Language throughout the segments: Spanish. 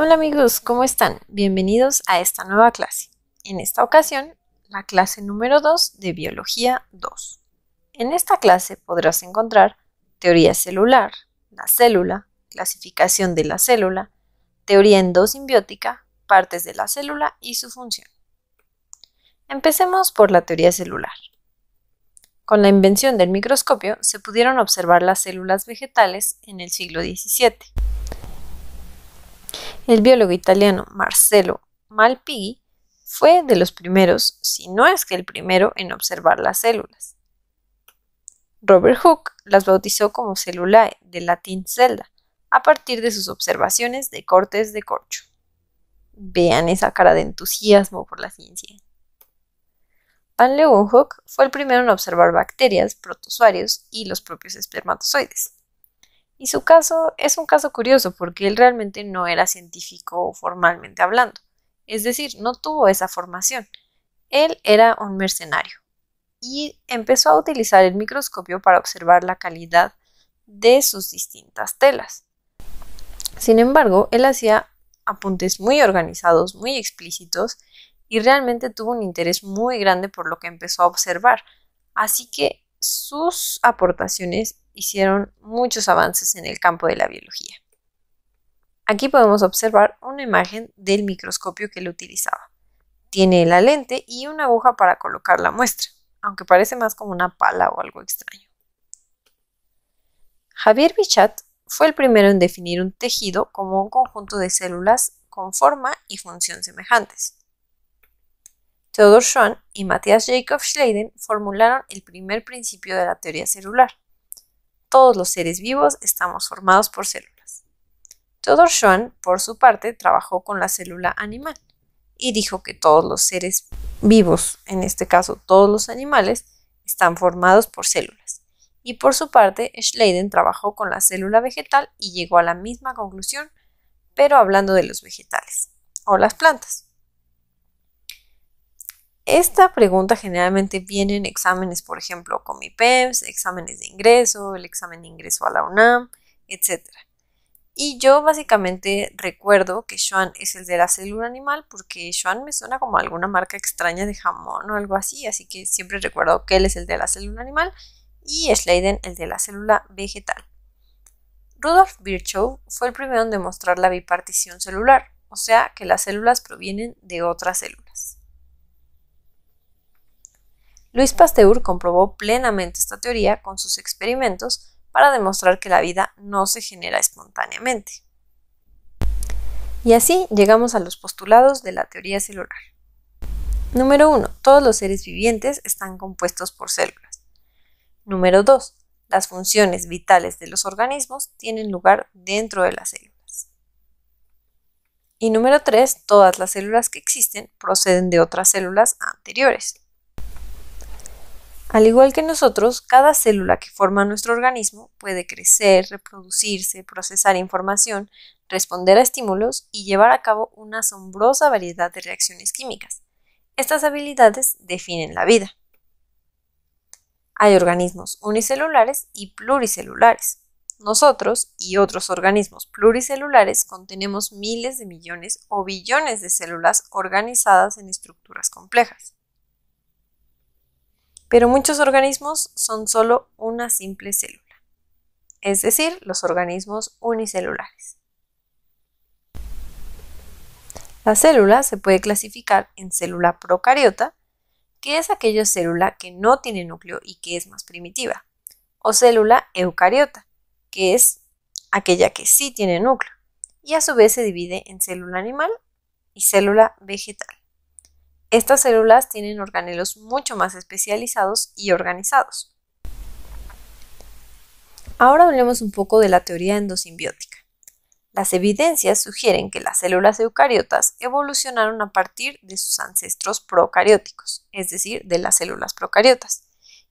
Hola amigos, ¿cómo están? Bienvenidos a esta nueva clase. En esta ocasión, la clase número 2 de Biología 2. En esta clase podrás encontrar teoría celular, la célula, clasificación de la célula, teoría endosimbiótica, partes de la célula y su función. Empecemos por la teoría celular. Con la invención del microscopio se pudieron observar las células vegetales en el siglo XVII. El biólogo italiano Marcello Malpighi fue de los primeros, si no es que el primero, en observar las células. Robert Hooke las bautizó como cellulae, del latín celda, a partir de sus observaciones de cortes de corcho. Vean esa cara de entusiasmo por la ciencia. Van Leeuwenhoek fue el primero en observar bacterias, protozoarios y los propios espermatozoides. Y su caso es un caso curioso porque él realmente no era científico formalmente hablando, es decir, no tuvo esa formación. Él era un mercenario y empezó a utilizar el microscopio para observar la calidad de sus distintas telas. Sin embargo, él hacía apuntes muy organizados, muy explícitos y realmente tuvo un interés muy grande por lo que empezó a observar, así que sus aportaciones hicieron muchos avances en el campo de la biología. Aquí podemos observar una imagen del microscopio que él utilizaba. Tiene la lente y una aguja para colocar la muestra, aunque parece más como una pala o algo extraño. Javier Bichat fue el primero en definir un tejido como un conjunto de células con forma y función semejantes. Theodor Schwann y Matthias Jakob Schleiden formularon el primer principio de la teoría celular. Todos los seres vivos estamos formados por células. Theodor Schwann, por su parte, trabajó con la célula animal y dijo que todos los seres vivos, en este caso todos los animales, están formados por células. Y por su parte, Schleiden trabajó con la célula vegetal y llegó a la misma conclusión, pero hablando de los vegetales o las plantas. Esta pregunta generalmente viene en exámenes, por ejemplo, Comipems, exámenes de ingreso, el examen de ingreso a la UNAM, etc. Y yo básicamente recuerdo que Schwann es el de la célula animal porque Schwann me suena como alguna marca extraña de jamón o algo así que siempre recuerdo que él es el de la célula animal y Schleiden el de la célula vegetal. Rudolf Virchow fue el primero en demostrar la bipartición celular, o sea que las células provienen de otras células. Louis Pasteur comprobó plenamente esta teoría con sus experimentos para demostrar que la vida no se genera espontáneamente. Y así llegamos a los postulados de la teoría celular. Número 1. Todos los seres vivientes están compuestos por células. Número 2. Las funciones vitales de los organismos tienen lugar dentro de las células. Y número 3. Todas las células que existen proceden de otras células anteriores. Al igual que nosotros, cada célula que forma nuestro organismo puede crecer, reproducirse, procesar información, responder a estímulos y llevar a cabo una asombrosa variedad de reacciones químicas. Estas habilidades definen la vida. Hay organismos unicelulares y pluricelulares. Nosotros y otros organismos pluricelulares contenemos miles de millones o billones de células organizadas en estructuras complejas. Pero muchos organismos son solo una simple célula, es decir, los organismos unicelulares. La célula se puede clasificar en célula procariota, que es aquella célula que no tiene núcleo y que es más primitiva, o célula eucariota, que es aquella que sí tiene núcleo, y a su vez se divide en célula animal y célula vegetal. Estas células tienen organelos mucho más especializados y organizados. Ahora hablemos un poco de la teoría endosimbiótica. Las evidencias sugieren que las células eucariotas evolucionaron a partir de sus ancestros procarióticos, es decir, de las células procariotas.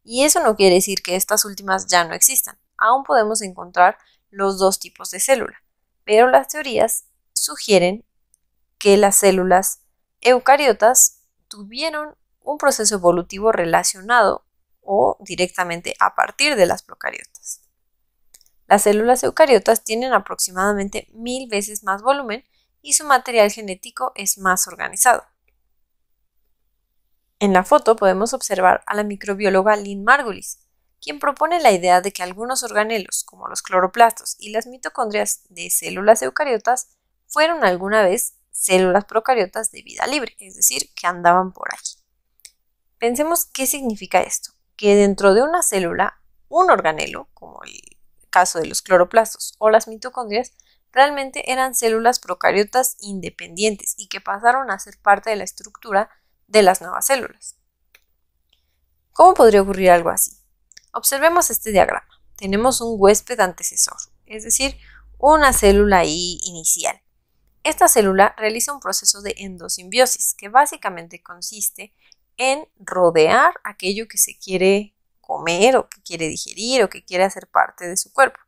Y eso no quiere decir que estas últimas ya no existan. Aún podemos encontrar los dos tipos de célula, pero las teorías sugieren que las células eucariotas tuvieron un proceso evolutivo relacionado o directamente a partir de las procariotas. Las células eucariotas tienen aproximadamente 1000 veces más volumen y su material genético es más organizado. En la foto podemos observar a la microbióloga Lynn Margulis, quien propone la idea de que algunos organelos, como los cloroplastos y las mitocondrias de células eucariotas, fueron alguna vez células procariotas de vida libre, es decir, que andaban por ahí. Pensemos qué significa esto, que dentro de una célula, un organelo, como el caso de los cloroplastos o las mitocondrias, realmente eran células procariotas independientes y que pasaron a ser parte de la estructura de las nuevas células. ¿Cómo podría ocurrir algo así? Observemos este diagrama. Tenemos un huésped antecesor, es decir, una célula ahí inicial. Esta célula realiza un proceso de endosimbiosis, que básicamente consiste en rodear aquello que se quiere comer o que quiere digerir o que quiere hacer parte de su cuerpo.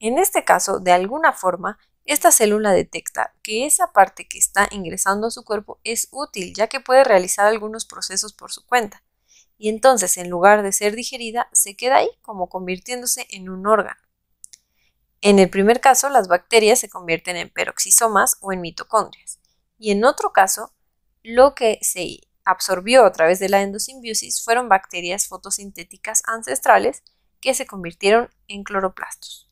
En este caso, de alguna forma, esta célula detecta que esa parte que está ingresando a su cuerpo es útil, ya que puede realizar algunos procesos por su cuenta. Y entonces, en lugar de ser digerida, se queda ahí como convirtiéndose en un órgano. En el primer caso, las bacterias se convierten en peroxisomas o en mitocondrias. Y en otro caso, lo que se absorbió a través de la endosimbiosis fueron bacterias fotosintéticas ancestrales que se convirtieron en cloroplastos.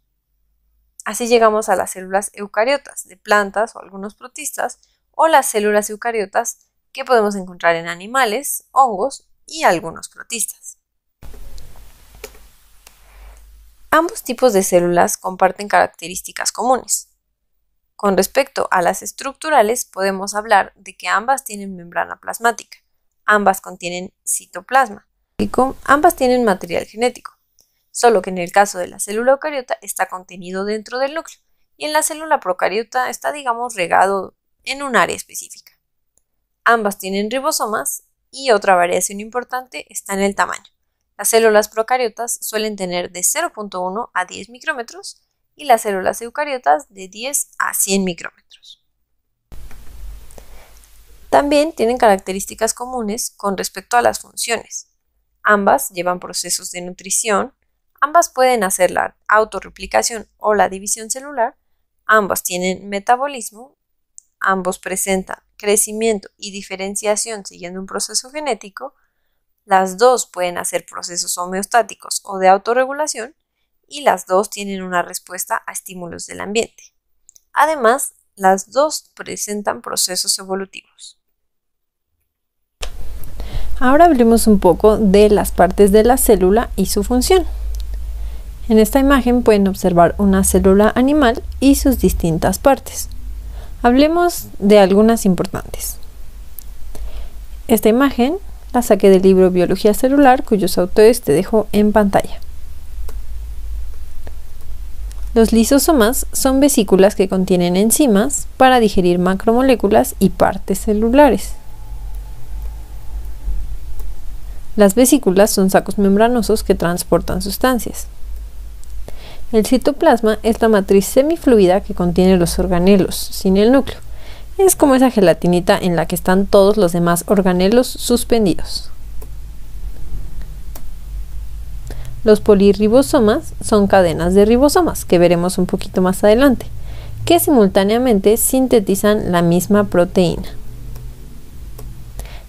Así llegamos a las células eucariotas de plantas o algunos protistas, o las células eucariotas que podemos encontrar en animales, hongos y algunos protistas. Ambos tipos de células comparten características comunes. Con respecto a las estructurales, podemos hablar de que ambas tienen membrana plasmática, ambas contienen citoplasma, y ambas tienen material genético, solo que en el caso de la célula eucariota está contenido dentro del núcleo, y en la célula procariota está, digamos, regado en un área específica. Ambas tienen ribosomas y otra variación importante está en el tamaño. Las células procariotas suelen tener de 0.1 a 10 micrómetros y las células eucariotas de 10 a 100 micrómetros. También tienen características comunes con respecto a las funciones. Ambas llevan procesos de nutrición, ambas pueden hacer la autorreplicación o la división celular, ambas tienen metabolismo, ambos presentan crecimiento y diferenciación siguiendo un proceso genético, las dos pueden hacer procesos homeostáticos o de autorregulación y las dos tienen una respuesta a estímulos del ambiente. Además, las dos presentan procesos evolutivos. Ahora hablemos un poco de las partes de la célula y su función. En esta imagen pueden observar una célula animal y sus distintas partes. Hablemos de algunas importantes. Esta imagen la saqué del libro Biología Celular, cuyos autores te dejo en pantalla. Los lisosomas son vesículas que contienen enzimas para digerir macromoléculas y partes celulares. Las vesículas son sacos membranosos que transportan sustancias. El citoplasma es la matriz semifluida que contiene los organelos, sin el núcleo. Es como esa gelatinita en la que están todos los demás organelos suspendidos. Los polirribosomas son cadenas de ribosomas, que veremos un poquito más adelante, que simultáneamente sintetizan la misma proteína.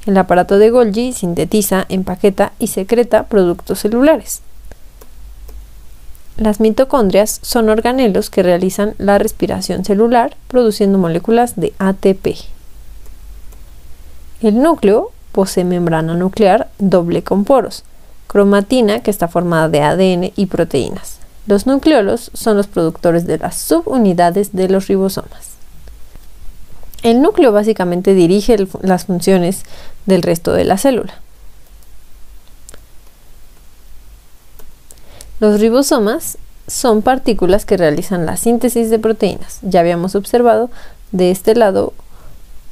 El aparato de Golgi sintetiza, empaqueta y secreta productos celulares. Las mitocondrias son organelos que realizan la respiración celular produciendo moléculas de ATP. El núcleo posee membrana nuclear doble con poros, cromatina que está formada de ADN y proteínas. Los nucleolos son los productores de las subunidades de los ribosomas. El núcleo básicamente dirige las funciones del resto de la célula. Los ribosomas son partículas que realizan la síntesis de proteínas. Ya habíamos observado de este lado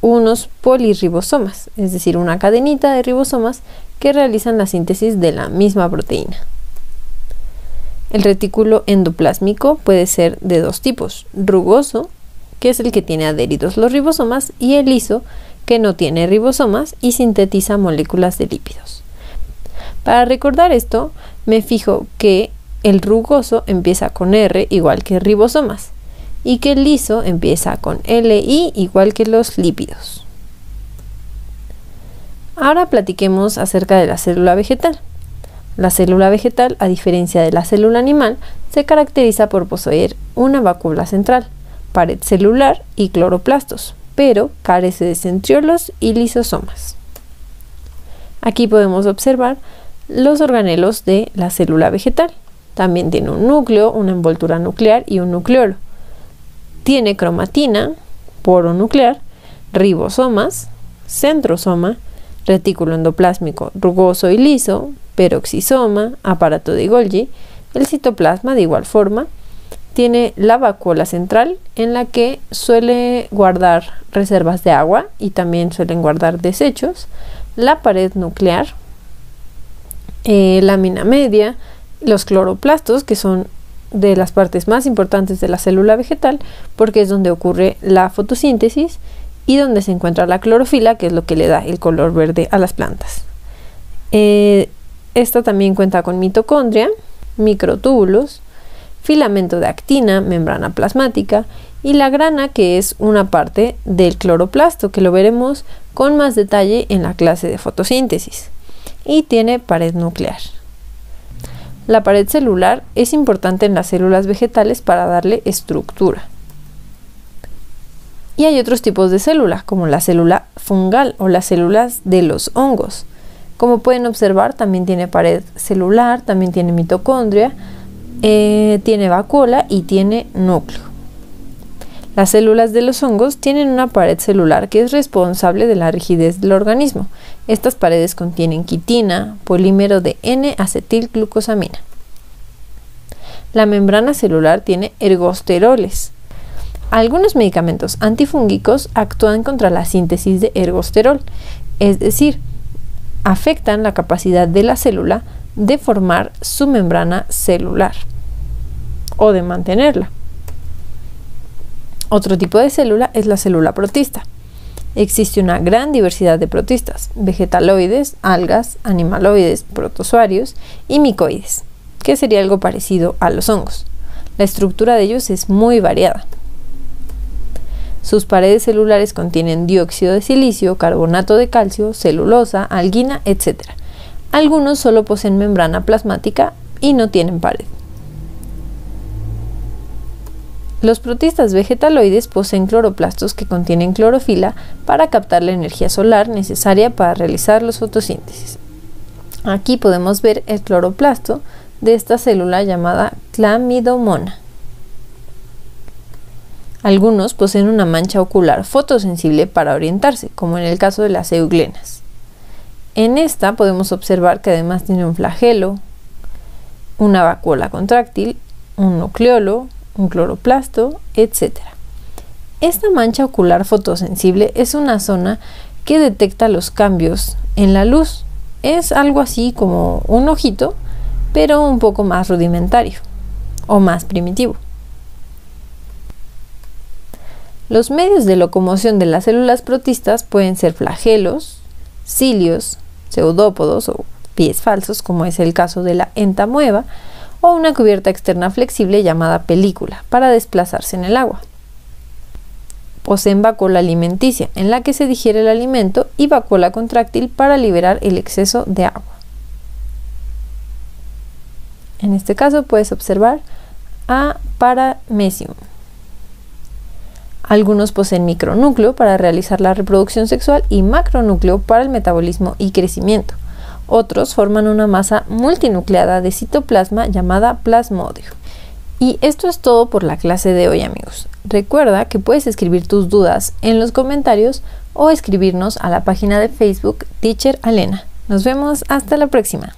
unos polirribosomas, es decir, una cadenita de ribosomas que realizan la síntesis de la misma proteína. El retículo endoplásmico puede ser de dos tipos: rugoso, que es el que tiene adheridos los ribosomas, y el liso, que no tiene ribosomas y sintetiza moléculas de lípidos. Para recordar esto, me fijo que el rugoso empieza con R igual que ribosomas y que el liso empieza con LI igual que los lípidos. Ahora platiquemos acerca de la célula vegetal. La célula vegetal, a diferencia de la célula animal, se caracteriza por poseer una vacuola central, pared celular y cloroplastos, pero carece de centriolos y lisosomas. Aquí podemos observar los organelos de la célula vegetal. También tiene un núcleo, una envoltura nuclear y un nucleolo. Tiene cromatina, poro nuclear, ribosomas, centrosoma, retículo endoplásmico rugoso y liso, peroxisoma, aparato de Golgi. El citoplasma, de igual forma, tiene la vacuola central, en la que suele guardar reservas de agua y también suelen guardar desechos, la pared nuclear, lámina media, los cloroplastos, que son de las partes más importantes de la célula vegetal porque es donde ocurre la fotosíntesis y donde se encuentra la clorofila, que es lo que le da el color verde a las plantas. Esta también cuenta con mitocondria, microtúbulos, filamento de actina, membrana plasmática y la grana, que es una parte del cloroplasto, que lo veremos con más detalle en la clase de fotosíntesis, y tiene pared nuclear. La pared celular es importante en las células vegetales para darle estructura. Y hay otros tipos de célula, como la célula fungal o las células de los hongos. Como pueden observar, también tiene pared celular, también tiene mitocondria, tiene vacuola y tiene núcleo. Las células de los hongos tienen una pared celular que es responsable de la rigidez del organismo. Estas paredes contienen quitina, polímero de N-acetilglucosamina. La membrana celular tiene ergosteroles. Algunos medicamentos antifúngicos actúan contra la síntesis de ergosterol, es decir, afectan la capacidad de la célula de formar su membrana celular o de mantenerla. Otro tipo de célula es la célula protista. Existe una gran diversidad de protistas, vegetaloides, algas, animaloides, protozoarios y micoides, que sería algo parecido a los hongos. La estructura de ellos es muy variada. Sus paredes celulares contienen dióxido de silicio, carbonato de calcio, celulosa, alguina, etc. Algunos solo poseen membrana plasmática y no tienen pared. Los protistas vegetaloides poseen cloroplastos que contienen clorofila para captar la energía solar necesaria para realizar la fotosíntesis. Aquí podemos ver el cloroplasto de esta célula llamada clamidomona. Algunos poseen una mancha ocular fotosensible para orientarse, como en el caso de las euglenas. En esta podemos observar que además tiene un flagelo, una vacuola contráctil, un nucleolo, un cloroplasto, etc. Esta mancha ocular fotosensible es una zona que detecta los cambios en la luz. Es algo así como un ojito, pero un poco más rudimentario o más primitivo. Los medios de locomoción de las células protistas pueden ser flagelos, cilios, pseudópodos o pies falsos, como es el caso de la entamoeba, o una cubierta externa flexible llamada película para desplazarse en el agua. Poseen vacuola alimenticia, en la que se digiere el alimento, y vacuola contráctil para liberar el exceso de agua. En este caso puedes observar a Paramecium. Algunos poseen micronúcleo para realizar la reproducción sexual y macronúcleo para el metabolismo y crecimiento. Otros forman una masa multinucleada de citoplasma llamada plasmodio. Y esto es todo por la clase de hoy, amigos. Recuerda que puedes escribir tus dudas en los comentarios o escribirnos a la página de Facebook Teacher Alena. Nos vemos hasta la próxima.